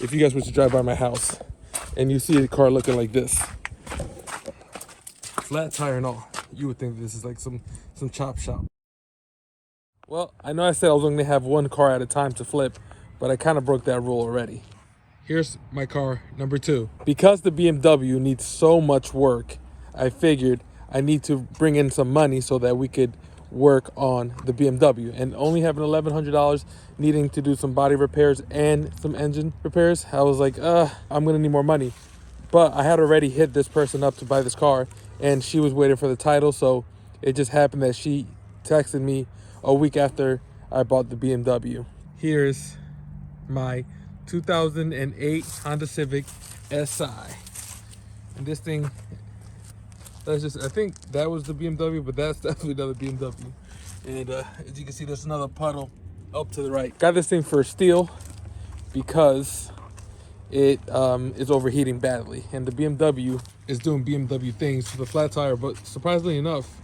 if you guys were to drive by my house and you see a car looking like this, flat tire and all, you would think this is like some chop shop. Well, I know I said I was only gonna have one car at a time to flip, but I kind of broke that rule already. Here's my car number 2. Because the BMW needs so much work, I figured I need to bring in some money so that we could work on the BMW. And only having $1,100, needing to do some body repairs and some engine repairs, I was like, I'm gonna need more money. But I had already hit this person up to buy this car, and she was waiting for the title, so it just happened that she texted me a week after I bought the BMW. Here's my 2008 Honda Civic SI. And this thing, I think that was the BMW, but that's definitely another BMW. And as you can see, there's another puddle up to the right. Got this thing for steel because it is overheating badly. And the BMW is doing BMW things to the flat tire, but surprisingly enough,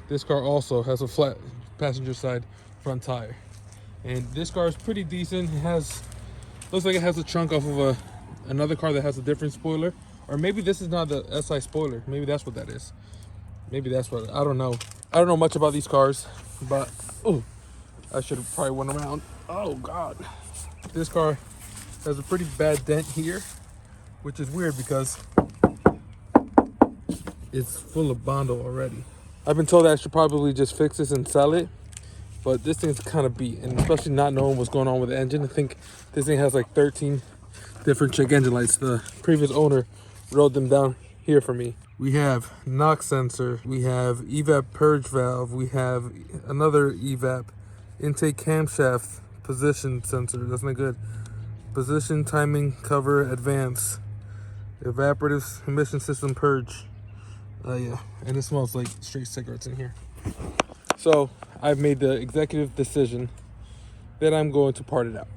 this car also has a flat passenger side front tire. And this car is pretty decent. It has, looks like it has a chunk off of another car that has a different spoiler. Or maybe this is not the SI spoiler. Maybe that's what that is. Maybe that's what, I don't know. I don't know much about these cars, but, oh, I should have probably went around. Oh God. This car has a pretty bad dent here, which is weird because it's full of Bondo already. I've been told that I should probably just fix this and sell it, but this thing's kind of beat, and especially not knowing what's going on with the engine. I think this thing has like 13 different check engine lights. The previous owner wrote them down here for me. We have knock sensor, we have evap purge valve, we have another evap, intake camshaft position sensor, that's not good, position timing cover advance, evaporative emission system purge. Yeah, and it smells like straight cigarettes in here. So I've made the executive decision that I'm going to part it out.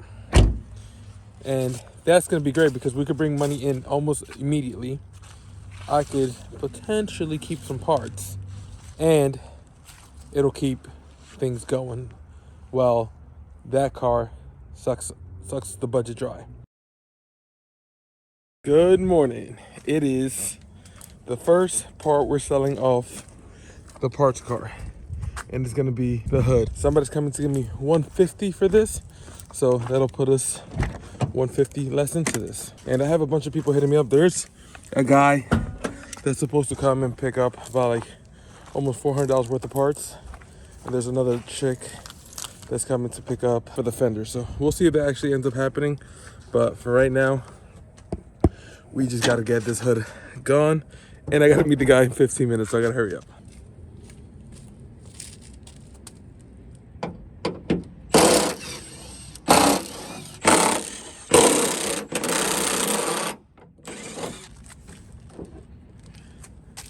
And that's going to be great because we could bring money in almost immediately. I could potentially keep some parts and it'll keep things going while that car sucks the budget dry. Good morning. It is the first part we're selling off the parts car, and it's gonna be the hood. Somebody's coming to give me $150 for this, so that'll put us $150 less into this. And I have a bunch of people hitting me up. There's a guy that's supposed to come and pick up about like almost $400 worth of parts, and there's another chick that's coming to pick up for the fender. So we'll see if that actually ends up happening, but for right now we just gotta get this hood gone, and I gotta meet the guy in 15 minutes, so I gotta hurry up.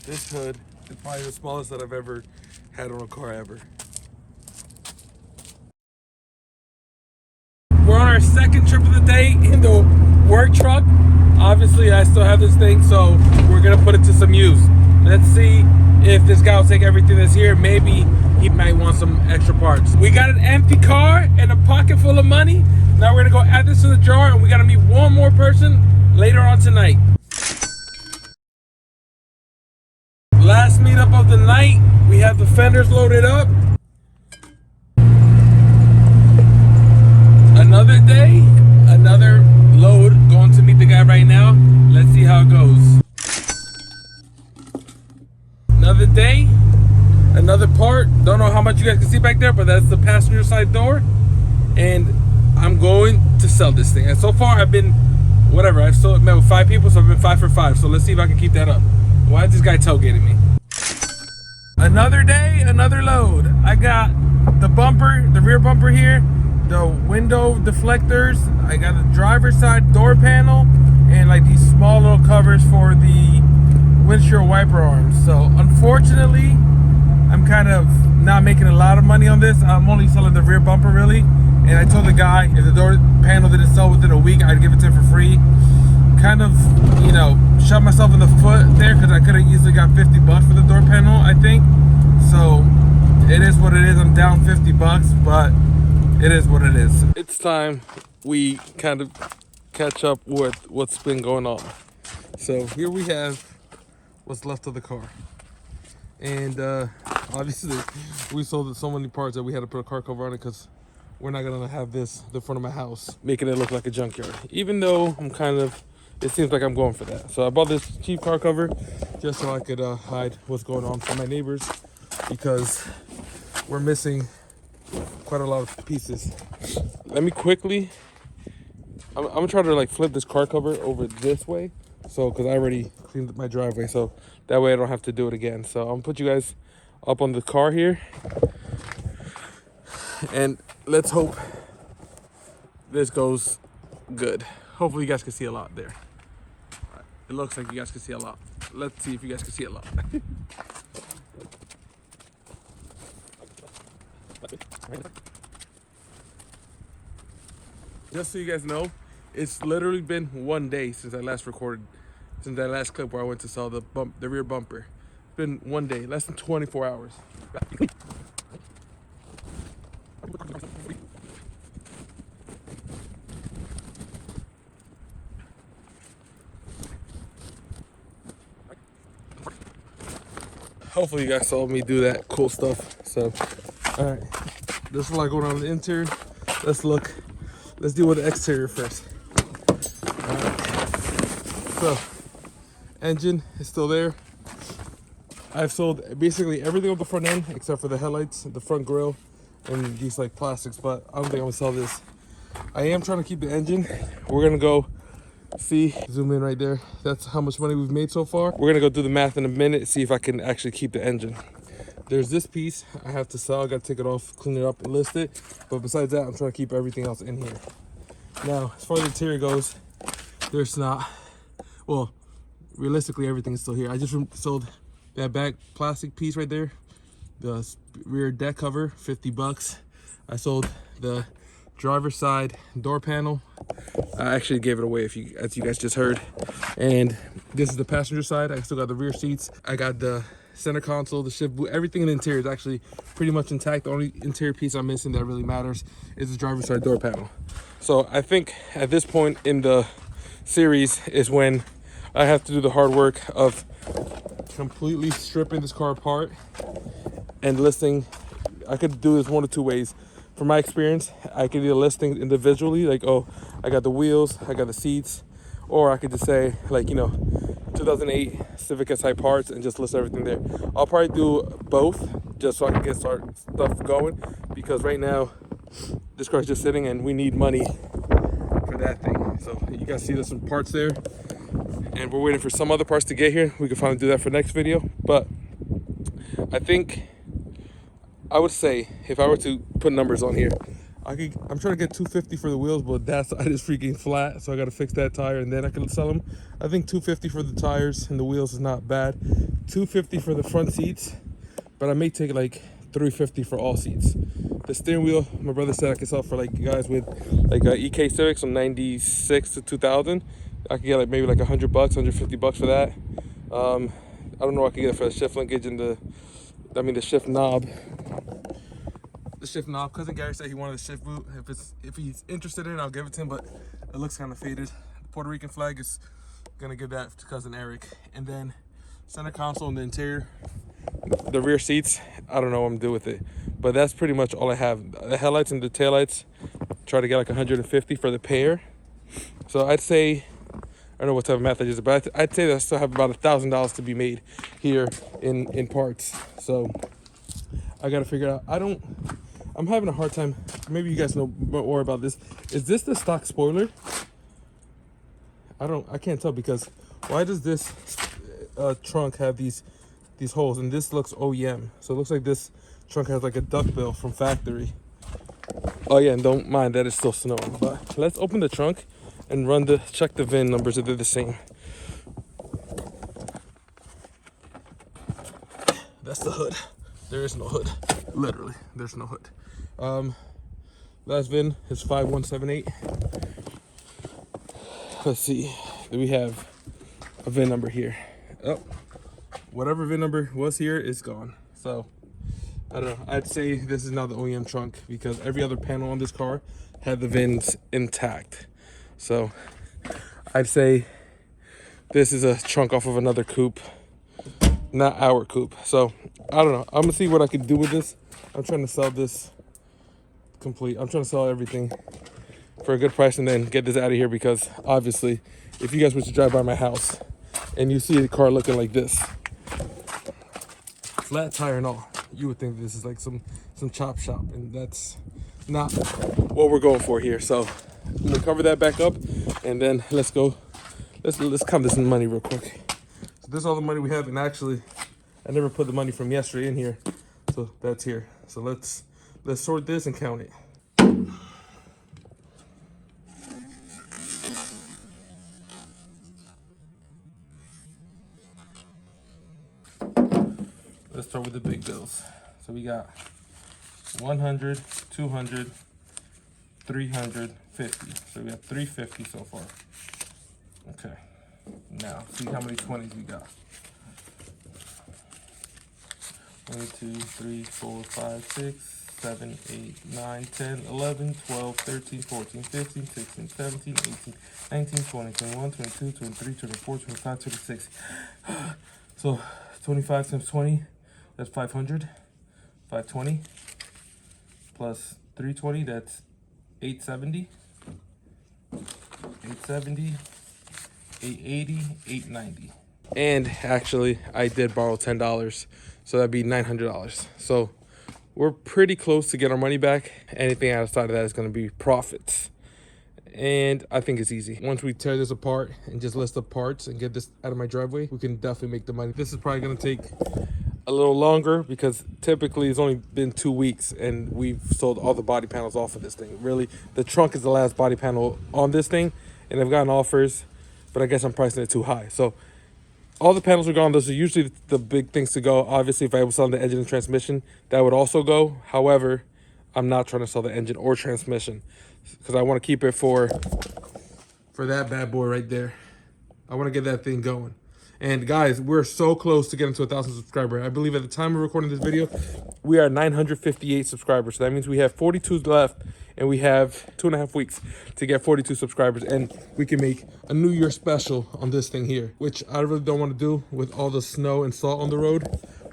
This hood is probably the smallest that I've ever had on a car ever. We're on our second trip of the day in the work truck. Obviously, I still have this thing, so we're gonna put it to some use. Let's see if this guy will take everything that's here. Maybe he might want some extra parts. We got an empty car and a pocket full of money. Now we're gonna go add this to the jar, and we gotta meet one more person later on tonight. Last meetup of the night. We have the fenders loaded up. Another day, another load. Going to meet the guy right now. Let's see how it goes. Another day, another part. Don't know how much you guys can see back there, but that's the passenger side door. And I'm going to sell this thing. And so far I've been, whatever, I've still met with 5 people, so I've been 5 for 5. So let's see if I can keep that up. Why is this guy tailgating me? Another day, another load. I got the bumper, the rear bumper here, the window deflectors. I got the driver's side door panel, and like these small little covers for the windshield wiper arms. So unfortunately, I'm kind of not making a lot of money on this. I'm only selling the rear bumper really. And I told the guy if the door panel didn't sell within a week, I'd give it to him for free. Kind of, you know, shot myself in the foot there because I could have easily got $50 for the door panel, I think. So it is what it is. I'm down $50, but it is what it is. It's time we kind of catch up with what's been going on. So here we have what's left of the car. And obviously we sold so many parts that we had to put a car cover on it because we're not gonna have this the front of my house, making it look like a junkyard. Even though it seems like I'm going for that. So I bought this cheap car cover just so I could hide what's going on from my neighbors, because we're missing quite a lot of pieces. Let me quickly, I'm gonna try to like flip this car cover over this way. So, cause I already cleaned my driveway, so that way I don't have to do it again. So I'm gonna put you guys up on the car here, and let's hope this goes good. Hopefully you guys can see a lot there. Right. It looks like you guys can see a lot. Let's see if you guys can see a lot. Just so you guys know, it's literally been 1 day since I last recorded, since that last clip where I went to sell the rear bumper. It's been 1 day, less than 24 hours. Hopefully you guys saw me do that cool stuff. So, all right, there's a lot going on in the interior. Let's deal with the exterior first. All right. So, engine is still there. I've sold basically everything on the front end except for the headlights, the front grille, and these like plastics, but I don't think I'm gonna sell this. I am trying to keep the engine. We're gonna go see, zoom in right there. That's how much money we've made so far. We're gonna go do the math in a minute, see if I can actually keep the engine. There's this piece I have to sell. I gotta take it off, clean it up, and list it. But besides that, I'm trying to keep everything else in here. Now, as far as the interior goes, there's not, well, realistically, everything is still here. I just sold that back plastic piece right there, the rear deck cover, 50 bucks. I sold the driver's side door panel. I actually gave it away, as you guys just heard. And this is the passenger side. I still got the rear seats. I got the center console, the shift boot, everything in the interior is actually pretty much intact. The only interior piece I'm missing that really matters is the driver's side door panel. So I think at this point in the series is when I have to do the hard work of completely stripping this car apart and listing. I could do this one of two ways. From my experience, I could either list things individually, like, oh, I got the wheels, I got the seats, or I could just say, like, 2008 Civic SI parts and just list everything there. I'll probably do both just so I can get stuff going, because right now this car's just sitting and we need money for that thing. So you guys see there's some parts there, and we're waiting for some other parts to get here. We can finally do that for next video. But I would say, if I were to put numbers on here, I'm trying to get 250 for the wheels, but that side is freaking flat, so I got to fix that tire and then I can sell them. I think 250 for the tires and the wheels is not bad. 250 for the front seats, but I may take like 350 for all seats. The steering wheel, my brother said I could sell for like guys with like EK Civics from 96 to 2000. I could get like maybe like $100, $150 for that. I don't know what I could get for the shift linkage and the shift knob. The shift knob. Cousin Gary said he wanted a shift boot. If he's interested in it, I'll give it to him, but it looks kind of faded. The Puerto Rican flag is gonna give that to cousin Eric. And then center console in the interior, the rear seats, I don't know what I'm gonna do with it, but that's pretty much all I have. The headlights and the taillights, try to get like 150 for the pair. So I'd say, I don't know what type of math I use, but I'd say that I still have about $1,000 to be made here in parts. So I gotta figure out. I'm having a hard time. Maybe you guys know more about this. Is this the stock spoiler? I can't tell, because why does this trunk have these holes, and this looks OEM? So it looks like this trunk has like a duckbill from factory. Oh yeah, and don't mind that it's still snowing. But let's open the trunk and check the VIN numbers if they're the same. That's the hood. There is no hood. Literally, there's no hood. Last VIN is 5178. Let's see. Do we have a VIN number here? Oh, whatever VIN number was here is gone. So I don't know. I'd say this is now the OEM trunk, because every other panel on this car had the VINs intact. So I'd say this is a trunk off of another coupe, not our coupe. So I don't know. I'm gonna see what I can do with this. I'm trying to sell this complete. I'm trying to sell everything for a good price and then get this out of here, because obviously if you guys were to drive by my house and you see the car looking like this, flat tire and all, you would think this is like some chop shop, and that's not what we're going for here. So I'm gonna cover that back up, and then let's go. Let's count this money real quick. So this is all the money we have, and actually I never put the money from yesterday in here, so that's here. So let's sort this and count it. Let's start with the big bills. So we got 100, 200, 350. So we got 350 so far. Okay. Now, see how many 20s we got. 1, 2, 3, 4, 5, 6, 7, 8, 9, 10, 11, 12, 13, 14, 15, 16, 17, 18, 19, 20, 21, 22, 23, 24, 25, 26. So 25 times 20, that's 500. 520 plus 320, that's 870. 870, 880, 890. And actually, I did borrow $10, so that'd be $900. So we're pretty close to get our money back. Anything outside of that is going to be profits. And I think it's easy. Once we tear this apart and just list the parts and get this out of my driveway, we can definitely make the money. This is probably going to take a little longer, because typically it's only been 2 weeks and we've sold all the body panels off of this thing. Really, the trunk is the last body panel on this thing, and I've gotten offers, but I guess I'm pricing it too high. So all the panels are gone. Those are usually the big things to go. Obviously, if I was selling the engine and transmission, that would also go. However, I'm not trying to sell the engine or transmission, because I want to keep it for that bad boy right there. I want to get that thing going. And guys, we're so close to getting to 1,000 subscribers. I believe at the time of recording this video, we are 958 subscribers. So that means we have 42 left, and we have 2.5 weeks to get 42 subscribers. And we can make a New Year special on this thing here, which I really don't want to do with all the snow and salt on the road.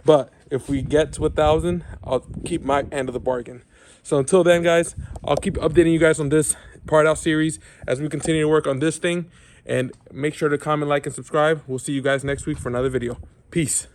But if we get to 1,000, I'll keep my end of the bargain. So until then, guys, I'll keep updating you guys on this part out series as we continue to work on this thing. And make sure to comment, like, and subscribe. We'll see you guys next week for another video. Peace.